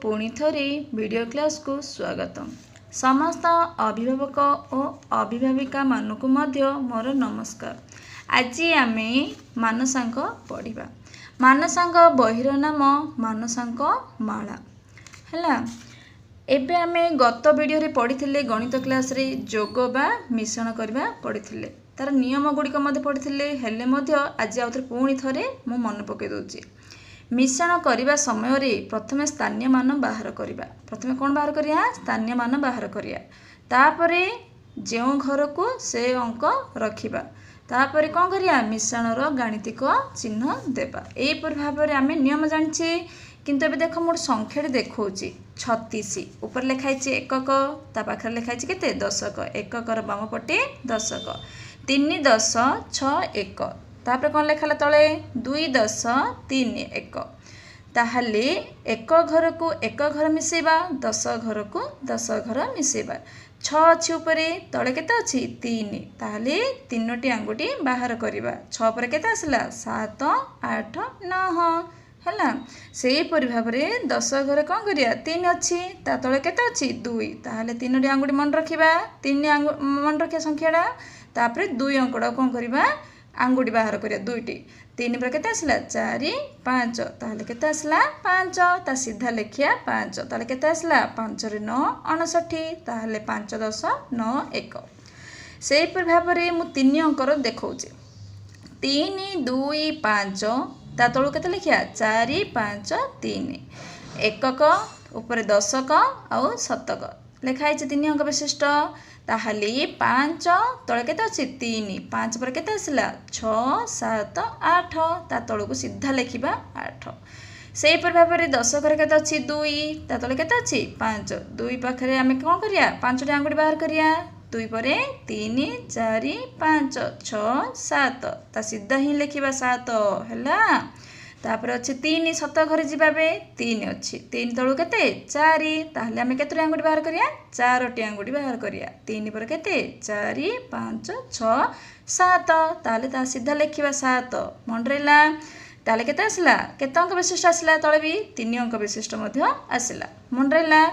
पुणी थरे video class को स्वागतम। समस्त अभिभावक और अभिभाविका मानकु मध्य मोर नमस्कार। आज आमे मानसांक पढ़िबा। मानसांक बहिर नाम मानसांक माला हैला। एबे आमे गत वीडियो रे पढ़िथिले गणित क्लास रे जोग बा मिश्रण करबा पढ़िथिले। तार नियम गुड़िक मध्य पढ़िथिले हेले मध्य आज आउथरे पुणी थरे मु मन पके दोची। मिश्रण करने समय रे प्रथमे स्थानीय मान बाहर करिबा। प्रथमे कौन बाहर करिया? स्थानीय मान बाहर करिया। तापरे जो घर को से अंक रखिबा। तापरे कौन करिया? मिश्रणर गाणितिक चिन्ह देबा। एई पर भाव रे आमे नियम जानिछे। किंतु एबे देखो मोर संख्याटी देखौची 36 ऊपर लिखाइछे एकक, ता पाखरे लिखाइछे केते दशक। एककर बाम पटे दशक 3 10 6 1। तापर कौन लिखला तले 2 10 3 1। ताहले एक घर को एक घर मिसेबा, 10 घर को 10 घर मिसेबा। 6 अच्छी उपरे तले केते अछि 3। ताहले तीनोटी आंगुठी बाहर करिबा। 6 पर केते आसला 7 8 9 हैला। सेही परि भाव रे 10 घर कौन करिया 3 अछि, ता तले केते अछि 2। ताहले तीनोटी आंगुठी मन रखिबा। 3 मन रखिया संख्याडा। तापर 2 अंकड़ा कौन करिबा आंगुठी बाहर करिया 2टी। 3 पर केते आसला 4 5। ताहले केते आसला 5। ता सीधा लेखिया 5। ताहले केते आसला 5 रे 9 59। ताहले 5 10 9 1। सेही पर भाव रे मु 3 अंकर देखौचे 3 2 5। ता तळु केते लिखिया 4 5 3। एकक ऊपर दशक आउ शतक लिखाई 3 अंक विशिष्ट। ताहले 5 तले केते अछि 3। 5 पर केते आसला 6 7 8। ता तळु को सीधा लेखिबा 8। सेही पर भाव रे 10 घर केते अछि 2। ता तले केते अछि 5। 2 पाखरे आमे कोन करिया 5टी आंगुठी बाहर करिया। 2 परे 3 4 5 6 7। ता सीधा ही लेखिबा 7 हैला। तापर अछि 3 7 घर जिबा बे 3 अछि। 3 तळु केते 4। ताहले आमे केते आंगुठी बाहर करिया 4टी आंगुठी बाहर करिया। 3 पर केते 4 5 6 7। ताहले ता सीधा लेखिबा 7 मन रहला। ताहले केते आसला केते अंक विशिष्ट आसला तळे भी 3 अंक विशिष्ट मध्य आसला मन रहला।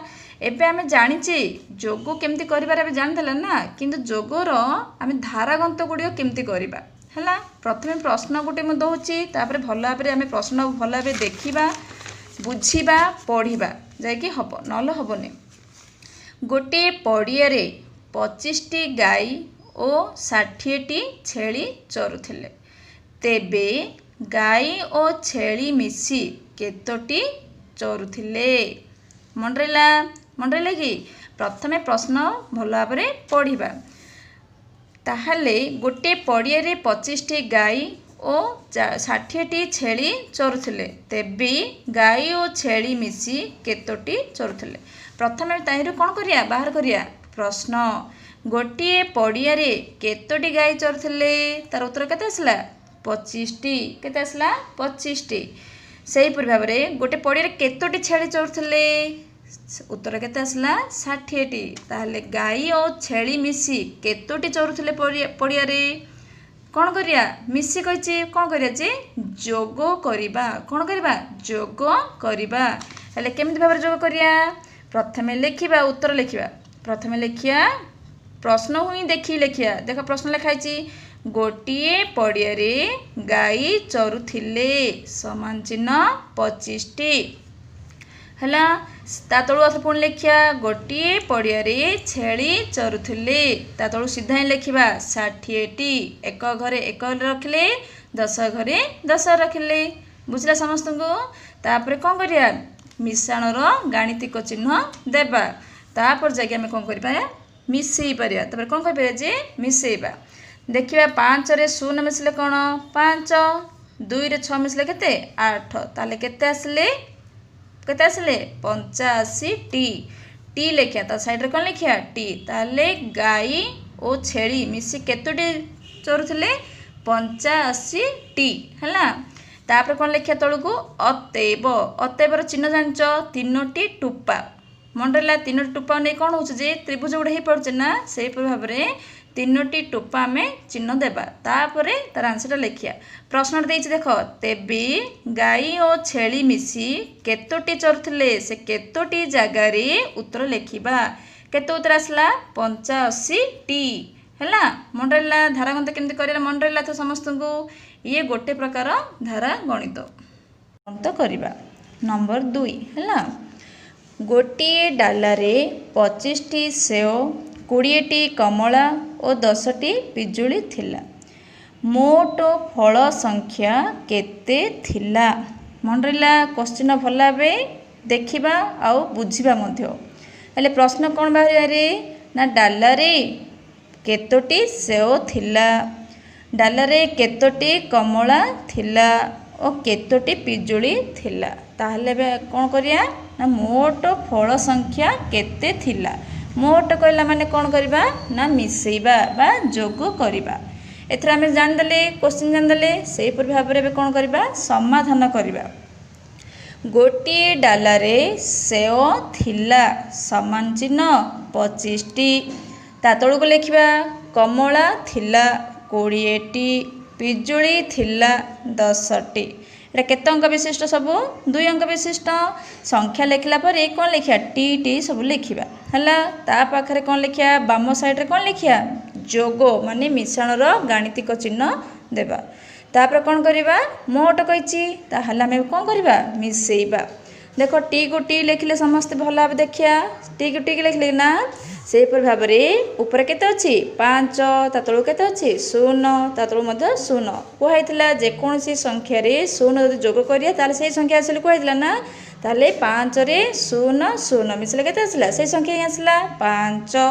एबे आमे जानिचे जोग केमती करिबार एबे जानथला ना। किंतु जोगर आमे धारागंत गुडियो केमती करिबा हैला। प्रथमे प्रश्न गुटे मु दउची, तापर भल भाबरे आमे प्रश्न भल भाबरे देखिबा बुझिबा पढ़िबा जाय कि हबो नल हबोनी। गोटे पड़िया रे 25टी गाई और 60टी छेली चरुथिले। तेबे गाई और छेली मिसी केतोटी चरुथिले? मन रहला कि प्रथमे प्रश्न भल भाबरे पढ़िबा। ताहले गोटे पड़िया रे 25टी गाई और 60टी छेली चरुथिले। तेबे गाई और छेली मिसी केतोटी चरुथिले? प्रथमे ताहिरु कोन करिया बाहर करिया प्रश्न। गोटे पड़िया रे केतोटी गाई चरुथिले? तार उत्तर केते आसला 25टी। केते आसला 25टी। सेही परि भाव रे गोटे पड़िया रे केतोटी छेली चरुथिले? उत्तर केते आसला 60टी। ताहले गाई और छेली मिसी केतोटी चरुथिले पड़िया रे? कौन करिया मिसी कहिछि कौन करिया जे जोग करिबा। कौन करिबा जोग करिबा। हेले केमिति भाबरे जोग करिया? प्रथमे लिखिबा उत्तर लिखिबा। प्रथमे लिखिया प्रश्न हुई देखि लिखिया। देखो प्रश्न लिखाइछि गोटिए पड़िया रे गाई चरुथिले समान चिन्ह 25टी हैला। ता तळु अथ पुण लिखिया गोटिए पड़िया रे छेली चरुथिले। ता तळु सीधा ही लिखिबा 60टी। एक घरे एक रखिले 10 घरे 10 रखिले। बुझला समस्त को? तापर कोन करिया मिश्रणर गाणितिक चिन्ह देबा। तापर जाके हम कोन करि पाया मिसेई पारिया। तापर कोन करि पाया जे मिसेइबा। देखिबा 5 रे 0 मिसले कोन 5। 2 रे 6 मिसले केते 8। ताले केते आसले 85टी। टी लिखिया ता साइड रे कोन लिखिया टी। ताले गाई और छेली मिसी केतोटी चरुथिले 85टी हैला। तापर कोन लिखिया तळु को अतएव। अतएवर चिन्ह जानिचो 3टी टुपा मन रहला। 3टी टुपा नै कोन होछ जे त्रिभुज गुडे हे पड़छ ना। सेही पर भाव रे ତିନୋଟି ଟୋପା ଆମେ ଚିହ୍ନ ଦେବା ତାପରେ ତାର ଆନ୍ସରଟା ଲେଖିବା। ପ୍ରଶ୍ନଟା ଦେଇଛି ଦେଖ, ତେବେ ଗାଈ ଓ ଛେଳି ମିଶି କେତୋଟି ଚରୁଥିଲେ, ସେ କେତୋଟି ଜାଗାରେ ଉତ୍ତର ଲେଖିବା। କେତେ ଉତ୍ତର ଆସିଲା? 85ଟି ହେଲା। ମନେ ରହିଲା? ଧାରା ଗଣିତ କେମିତି କରିବା ମନେ ରହିଲା ତ ସମସ୍ତଙ୍କୁ? ଇଏ ଗୋଟେ ପ୍ରକାର ଧାରା ଗଣିତ। ଗଣିତ କରିବା। ନମ୍ବର 2 ହେଲା, ଗୋଟିଏ ଡାଲାରେ 25ଟି ସେଓ, 20ଟି କମଳା ଓ 10ଟି ପିଜୁଳି ଥିଲା। ମୋଟ ଫଳ ସଂଖ୍ୟା କେତେ ଥିଲା? ମନେ ରହିଲା? କ୍ୱେଶ୍ଚିନ୍ ଭଲ ଭାବେ ଦେଖିବା ଆଉ ବୁଝିବା ମଧ୍ୟ। ହେଲେ ପ୍ରଶ୍ନ କ'ଣ ବାହାରିବାରେ ନା ଡାଲାରେ କେତୋଟି ସେଓ ଥିଲା, ଡାଲାରେ କେତୋଟି କମଳା ଥିଲା ଓ କେତୋଟି ପିଜୁଳି ଥିଲା। ତାହେଲେ ଏବେ କ'ଣ କରିବା ନା ମୋଟ ଫଳ ସଂଖ୍ୟା କେତେ ଥିଲା। ମୋଟ କହିଲା ମାନେ କ'ଣ କରିବା ନା ମିଶେଇବା ବା ଯୋଗ କରିବା। ଏଥିରେ ଆମେ ଜାଣିଦେଲେ, କ୍ୱେଶ୍ଚିନ୍ ଜାଣିଦେଲେ, ସେହିପରି ଭାବରେ ଏବେ କ'ଣ କରିବା ସମାଧାନ କରିବା। ଗୋଟିଏ ଡାଲାରେ ସେଓ ଥିଲା ସମାନ ଚିହ୍ନ 25ଟି। ତା ତଳକୁ ଲେଖିବା କମଳା ଥିଲା 20ଟି, ପିଜୁଳି ଥିଲା 10ଟି। ଏଇଟା କେତେ ଅଙ୍କ ବିଶିଷ୍ଟ? ସବୁ 2 ଅଙ୍କ ବିଶିଷ୍ଟ। ସଂଖ୍ୟା ଲେଖିଲା ପରେ କ'ଣ ଲେଖିବା? ଟି ସବୁ ଲେଖିବା ହେଲା। ତା ପାଖରେ କ'ଣ ଲେଖିବା? ବାମ ସାଇଡ଼ରେ କ'ଣ ଲେଖିବା? ଯୋଗ ମାନେ ମିଶ୍ରଣର ଗାଣିତିକ ଚିହ୍ନ ଦେବା। ତାପରେ କ'ଣ କରିବା? ମୋଟ କହିଛି ତାହେଲେ ଆମେ କ'ଣ କରିବା? ମିଶେଇବା। ଦେଖ କୁ ଟି ଲେଖିଲେ ସମସ୍ତେ ଭଲ ଭାବେ ଦେଖିବା। କୁ ଟି ଲେଖିଲେ ନା ସେହିପରି ଭାବରେ ଉପରେ କେତେ ଅଛି? 5, ତା ତଳକୁ କେତେ ଅଛି? 0, ତା ତଳକୁ ମଧ୍ୟ 0। କୁହାଯାଇଥିଲା ଯେକୌଣସି ସଂଖ୍ୟାରେ 0 ଯଦି ଯୋଗ କରିବା ତାହେଲେ ସେଇ ସଂଖ୍ୟା ଆସିଲେ କୁହାଯାଇଥିଲା ନା। ତାହେଲେ 5ରେ 0 0 ମିଶିଲେ କେତେ ଆସିଲା? ସେଇ ସଂଖ୍ୟା ହିଁ ଆସିଲା 5।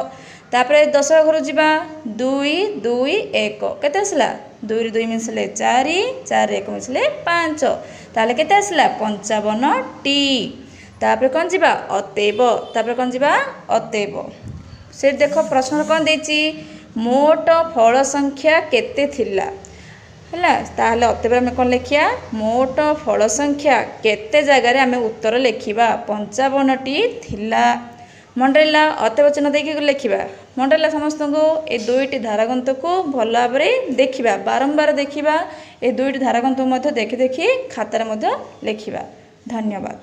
ତାପରେ 10 ଘରକୁ ଯିବା, 2 2 1 କେତେ ଆସିଲା? 2ରେ 2 ମିଶିଲେ 4, 4ରେ 1 ମିଶିଲେ 5। ତାହେଲେ କେତେ ଆସିଲା? 55ଟି। ତାପରେ କ'ଣ ଯିବା? ଅତଏବ। ତାପରେ କ'ଣ ଯିବା? ଅତଏବ। ସେ ଦେଖ ପ୍ରଶ୍ନରେ କ'ଣ ଦେଇଛି? ମୋଟ ଫଳ ସଂଖ୍ୟା କେତେ ଥିଲା ହେଲା। ତାହେଲେ ଅତଏବ ଆମେ କ'ଣ ଲେଖିବା? ମୋଟ ଫଳ ସଂଖ୍ୟା କେତେ ଜାଗାରେ ଆମେ ଉତ୍ତର ଲେଖିବା? 55ଟି ଥିଲା। ମନେ ରହିଲା? ଅତଏବ ଚିହ୍ନ ଦେଇକି ଲେଖିବା। ମନେ ରହିଲା ସମସ୍ତଙ୍କୁ? ଏ 2ଟି ଧାରାଗନ୍ତକୁ ଭଲ ଭାବରେ ଦେଖିବା, ବାରମ୍ବାର ଦେଖିବା। ଏ 2ଟି ଧାରାଗନ୍ତକୁ ମଧ୍ୟ ଦେଖି ଦେଖି ଖାତାରେ ମଧ୍ୟ ଲେଖିବା। ଧନ୍ୟବାଦ।